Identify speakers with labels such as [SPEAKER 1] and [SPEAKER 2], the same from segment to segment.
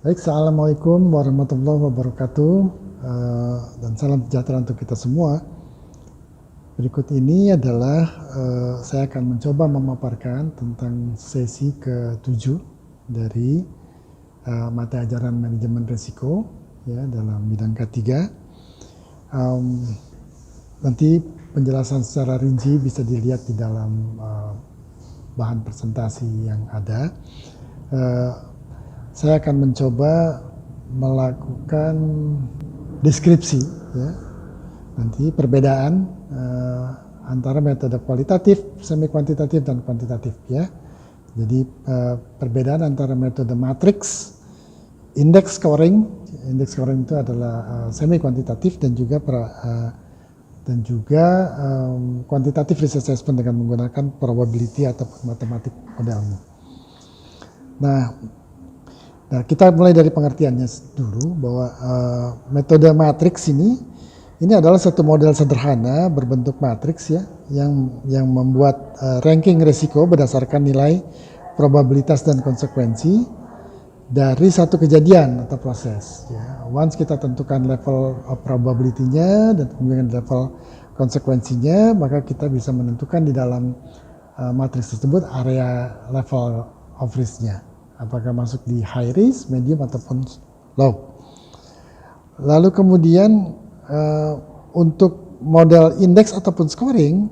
[SPEAKER 1] Baik, Assalamualaikum warahmatullahi wabarakatuh, dan salam sejahtera untuk kita semua. Berikut ini adalah saya akan mencoba memaparkan tentang sesi ke-7 dari mata ajaran manajemen risiko ya, dalam bidang K3. Nanti penjelasan secara rinci bisa dilihat di dalam bahan presentasi yang ada. Saya akan mencoba melakukan deskripsi ya, nanti perbedaan antara metode kualitatif, semi kuantitatif dan kuantitatif ya. Jadi perbedaan antara metode matriks, index scoring itu adalah semi kuantitatif dan juga kuantitatif risk assessment dengan menggunakan probability atau matematik modelnya. Nah, kita mulai dari pengertiannya dulu bahwa metode matriks ini adalah satu model sederhana berbentuk matriks ya, yang membuat ranking risiko berdasarkan nilai probabilitas dan konsekuensi dari satu kejadian atau proses. Ya. Once kita tentukan level of probability-nya dan kemudian level konsekuensinya, maka kita bisa menentukan di dalam matriks tersebut area level of risk-nya. Apakah masuk di high risk, medium, ataupun low. Lalu kemudian untuk model indeks ataupun scoring,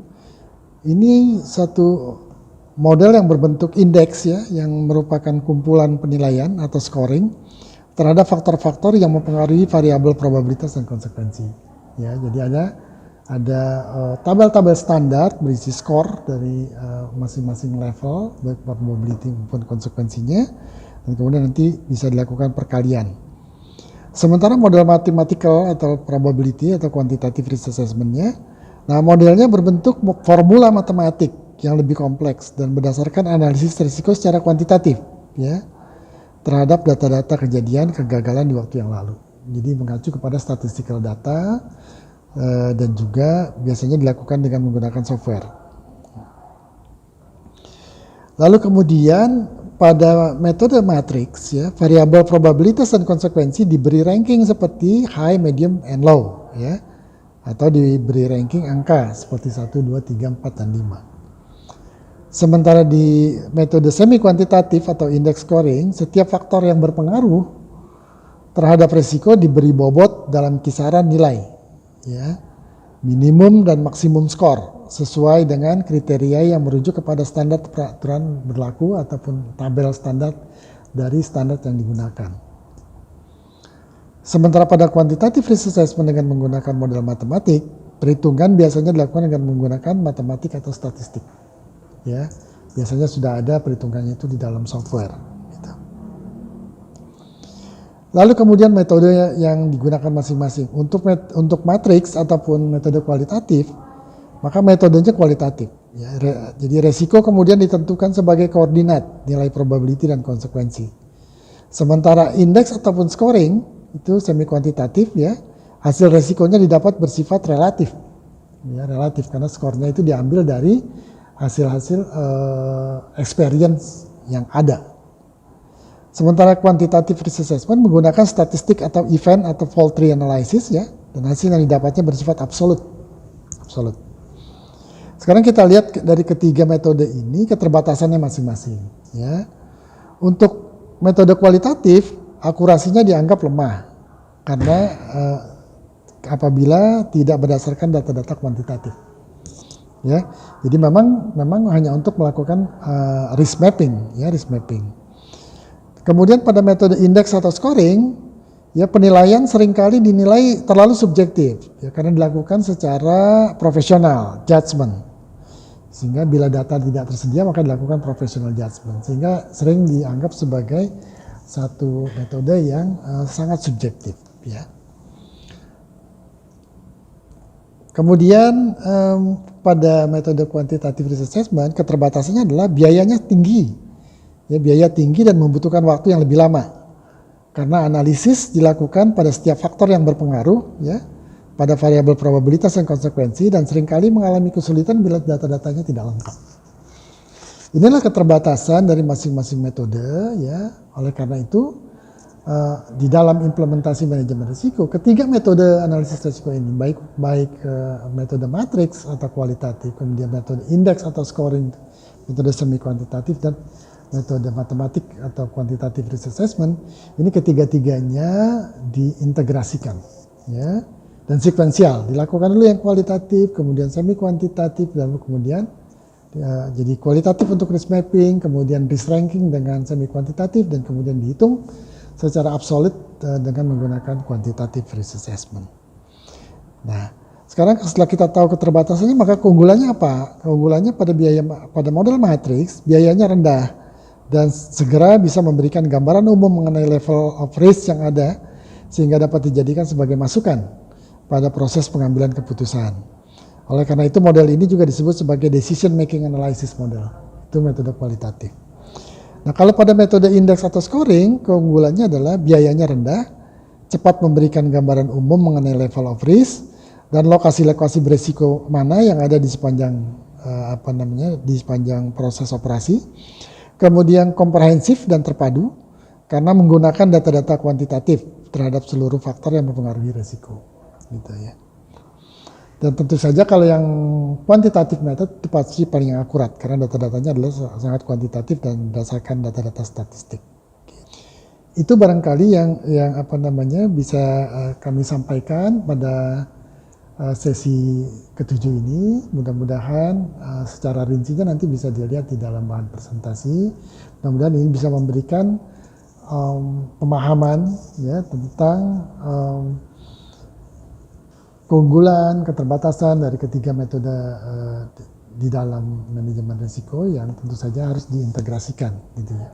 [SPEAKER 1] ini satu model yang berbentuk indeks ya, yang merupakan kumpulan penilaian atau scoring terhadap faktor-faktor yang mempengaruhi variabel probabilitas dan konsekuensi. Ya, jadi ada tabel-tabel standar berisi skor dari masing-masing level, baik probability maupun konsekuensinya, dan kemudian nanti bisa dilakukan perkalian. Sementara model mathematical atau probability atau quantitative risk assessment-nya, nah modelnya berbentuk formula matematik yang lebih kompleks dan berdasarkan analisis risiko secara kuantitatif, ya, terhadap data-data kejadian kegagalan di waktu yang lalu. Jadi mengacu kepada statistical data, dan juga biasanya dilakukan dengan menggunakan software. Lalu kemudian pada metode matriks ya, variabel probabilitas dan konsekuensi diberi ranking seperti high, medium, and low ya, atau diberi ranking angka seperti 1, 2, 3, 4, dan 5. Sementara di metode semi kuantitatif atau index scoring, setiap faktor yang berpengaruh terhadap risiko diberi bobot dalam kisaran nilai ya, minimum dan maksimum skor sesuai dengan kriteria yang merujuk kepada standar peraturan berlaku ataupun tabel standar dari standar yang digunakan. Sementara pada quantitative risk assessment dengan menggunakan model matematik, perhitungan biasanya dilakukan dengan menggunakan matematik atau statistik. Ya, biasanya sudah ada perhitungannya itu di dalam software. Lalu kemudian metode yang digunakan masing-masing. Untuk matriks ataupun metode kualitatif, maka metodenya kualitatif. Ya, jadi resiko kemudian ditentukan sebagai koordinat nilai probability dan konsekuensi. Sementara indeks ataupun scoring itu semi kuantitatif ya, hasil resikonya didapat bersifat relatif. Ya, relatif karena skornya itu diambil dari hasil-hasil experience yang ada. Sementara quantitative risk assessment menggunakan statistik atau event atau fault tree analysis ya, dan hasil yang didapatnya bersifat absolut. Sekarang kita lihat dari ketiga metode ini keterbatasannya masing-masing ya. Untuk metode kualitatif akurasinya dianggap lemah karena apabila tidak berdasarkan data-data kuantitatif. Ya. Jadi memang hanya untuk melakukan risk mapping ya, risk mapping. Kemudian pada metode indeks atau scoring, ya penilaian seringkali dinilai terlalu subjektif, ya karena dilakukan secara profesional, judgment. Sehingga bila data tidak tersedia maka dilakukan professional judgment, sehingga sering dianggap sebagai satu metode yang sangat subjektif, ya. Kemudian pada metode quantitative risk assessment keterbatasannya adalah biayanya tinggi. Ya, biaya tinggi dan membutuhkan waktu yang lebih lama karena analisis dilakukan pada setiap faktor yang berpengaruh ya, pada variabel probabilitas dan konsekuensi, dan seringkali mengalami kesulitan bila data-datanya tidak lengkap. Inilah keterbatasan dari masing-masing metode ya. Oleh karena itu di dalam implementasi manajemen risiko, ketiga metode analisis risiko ini, baik metode matriks atau kualitatif, kemudian metode indeks atau scoring, metode semi kuantitatif, dan metode matematik atau quantitative risk assessment, ini ketiga-tiganya diintegrasikan, ya, dan sekuensial. Dilakukan dulu yang kualitatif, kemudian semi kuantitatif, dan kemudian jadi kualitatif untuk risk mapping, kemudian risk ranking dengan semi kuantitatif, dan kemudian dihitung secara absolut dengan menggunakan quantitative risk assessment. Nah, sekarang setelah kita tahu keterbatasannya, maka keunggulannya apa? Keunggulannya pada model matrix, biayanya rendah dan segera bisa memberikan gambaran umum mengenai level of risk yang ada sehingga dapat dijadikan sebagai masukan pada proses pengambilan keputusan. Oleh karena itu model ini juga disebut sebagai decision making analysis model. Itu metode kualitatif. Nah, kalau pada metode indeks atau scoring, keunggulannya adalah biayanya rendah, cepat memberikan gambaran umum mengenai level of risk, dan lokasi-lokasi berisiko mana yang ada di sepanjang di sepanjang proses operasi. Kemudian komprehensif dan terpadu, karena menggunakan data-data kuantitatif terhadap seluruh faktor yang mempengaruhi risiko. Gitu ya. Dan tentu saja kalau yang kuantitatif method itu pasti paling akurat karena data-datanya adalah sangat kuantitatif dan berdasarkan data-data statistik. Itu barangkali yang bisa kami sampaikan pada sesi ketujuh ini. Mudah-mudahan secara rincinya nanti bisa dilihat di dalam bahan presentasi. Mudah-mudahan ini bisa memberikan pemahaman ya tentang keunggulan, keterbatasan dari ketiga metode di dalam manajemen risiko yang tentu saja harus diintegrasikan, gitu ya.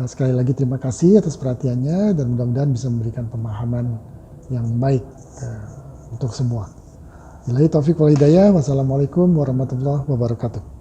[SPEAKER 1] Sekali lagi terima kasih atas perhatiannya dan mudah-mudahan bisa memberikan pemahaman yang baik untuk semua. Billahi taufiq wal hidayah. Wassalamualaikum warahmatullahi wabarakatuh.